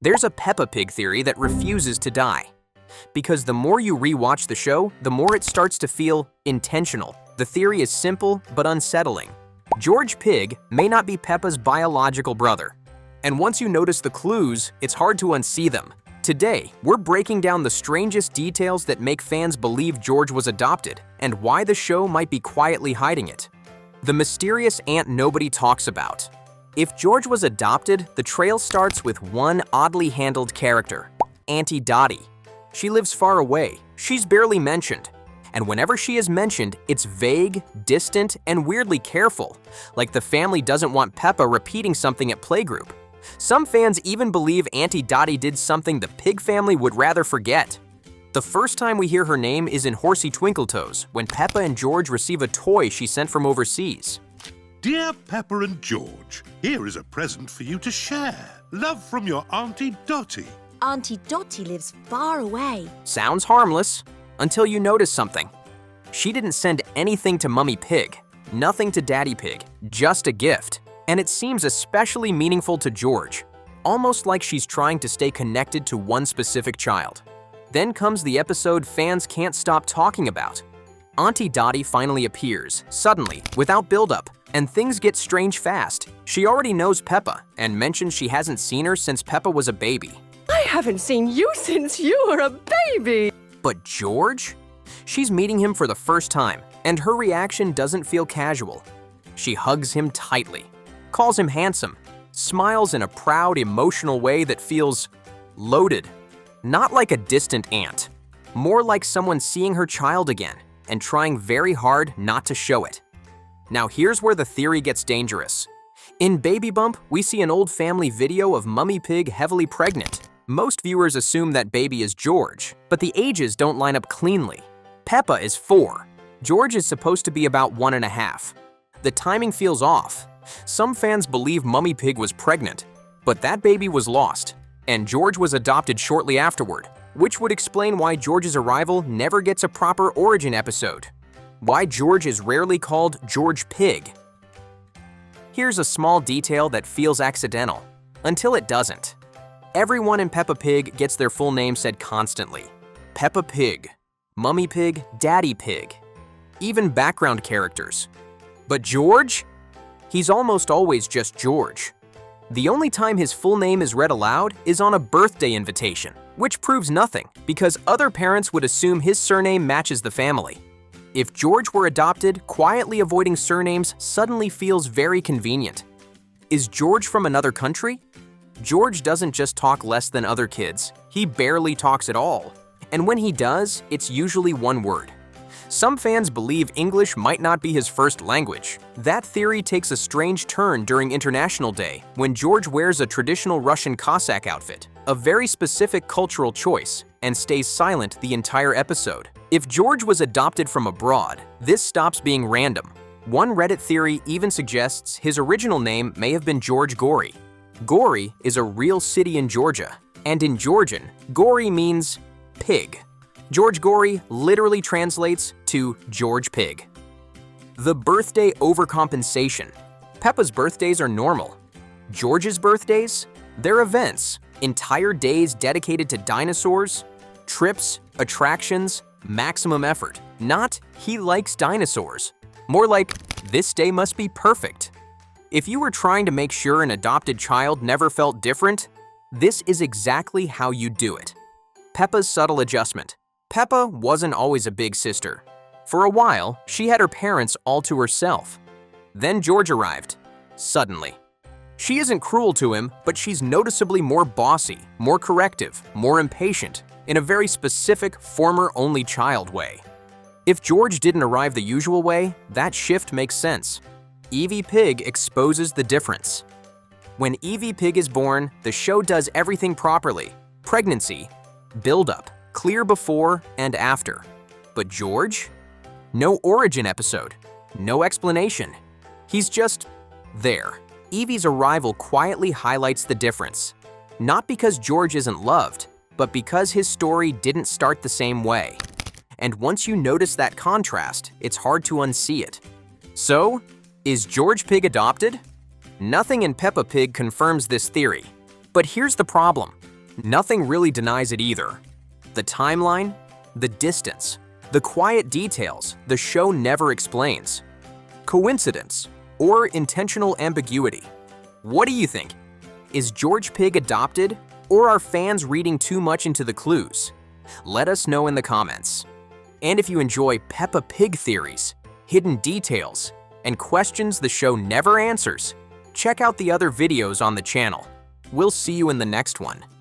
There's a Peppa Pig theory that refuses to die. Because the more you rewatch the show, the more it starts to feel intentional. The theory is simple but unsettling. George Pig may not be Peppa's biological brother. And once you notice the clues, it's hard to unsee them. Today, we're breaking down the strangest details that make fans believe George was adopted and why the show might be quietly hiding it. The mysterious aunt nobody talks about. If George was adopted, the trail starts with one oddly handled character, Auntie Dottie. She lives far away, she's barely mentioned. And whenever she is mentioned, it's vague, distant, and weirdly careful, like the family doesn't want Peppa repeating something at playgroup. Some fans even believe Auntie Dottie did something the Pig family would rather forget. The first time we hear her name is in Horsey Twinkletoes, when Peppa and George receive a toy she sent from overseas. Dear Peppa and George, here is a present for you to share. Love from your Auntie Dottie. Auntie Dottie lives far away. Sounds harmless, until you notice something. She didn't send anything to Mummy Pig, nothing to Daddy Pig, just a gift. And it seems especially meaningful to George, almost like she's trying to stay connected to one specific child. Then comes the episode fans can't stop talking about. Auntie Dottie finally appears, suddenly, without build-up, and things get strange fast. She already knows Peppa and mentions she hasn't seen her since Peppa was a baby. I haven't seen you since you were a baby! But George? She's meeting him for the first time, and her reaction doesn't feel casual. She hugs him tightly, calls him handsome, smiles in a proud, emotional way that feels loaded. Not like a distant aunt, more like someone seeing her child again and trying very hard not to show it. Now here's where the theory gets dangerous. In Baby Bump, we see an old family video of Mummy Pig heavily pregnant. Most viewers assume that baby is George, but the ages don't line up cleanly. Peppa is 4. George is supposed to be about 1.5. The timing feels off. Some fans believe Mummy Pig was pregnant, but that baby was lost, and George was adopted shortly afterward, which would explain why George's arrival never gets a proper origin episode. Why George is rarely called George Pig. Here's a small detail that feels accidental, until it doesn't. Everyone in Peppa Pig gets their full name said constantly. Peppa Pig, Mummy Pig, Daddy Pig, even background characters. But George? He's almost always just George. The only time his full name is read aloud is on a birthday invitation, which proves nothing because other parents would assume his surname matches the family. If George were adopted, quietly avoiding surnames suddenly feels very convenient. Is George from another country? George doesn't just talk less than other kids, he barely talks at all. And when he does, it's usually one word. Some fans believe English might not be his first language. That theory takes a strange turn during International Day when George wears a traditional Russian Cossack outfit, a very specific cultural choice, and stays silent the entire episode. If George was adopted from abroad, this stops being random. One Reddit theory even suggests his original name may have been George Gorey. Gorey is a real city in Georgia, and in Georgian, Gorey means pig. George Gorey literally translates to George Pig. The birthday overcompensation. Peppa's birthdays are normal. George's birthdays? They're events, entire days dedicated to dinosaurs, trips, attractions, maximum effort. Not, he likes dinosaurs. More like, this day must be perfect. If you were trying to make sure an adopted child never felt different, this is exactly how you do it. Peppa's subtle adjustment. Peppa wasn't always a big sister. For a while, she had her parents all to herself. Then George arrived, suddenly. She isn't cruel to him, but she's noticeably more bossy, more corrective, more impatient, in a very specific former only child way. If George didn't arrive the usual way, that shift makes sense. Eevee Pig exposes the difference. When Eevee Pig is born, the show does everything properly. Pregnancy, build-up, clear before and after. But George? No origin episode, no explanation. He's just there. Eevee's arrival quietly highlights the difference. Not because George isn't loved, but because his story didn't start the same way. And once you notice that contrast, it's hard to unsee it. So, is George Pig adopted? Nothing in Peppa Pig confirms this theory. But here's the problem. Nothing really denies it either. The timeline, the distance, the quiet details the show never explains. Coincidence or intentional ambiguity? What do you think? Is George Pig adopted, or are fans reading too much into the clues? Let us know in the comments. And if you enjoy Peppa Pig theories, hidden details, and questions the show never answers, check out the other videos on the channel. We'll see you in the next one.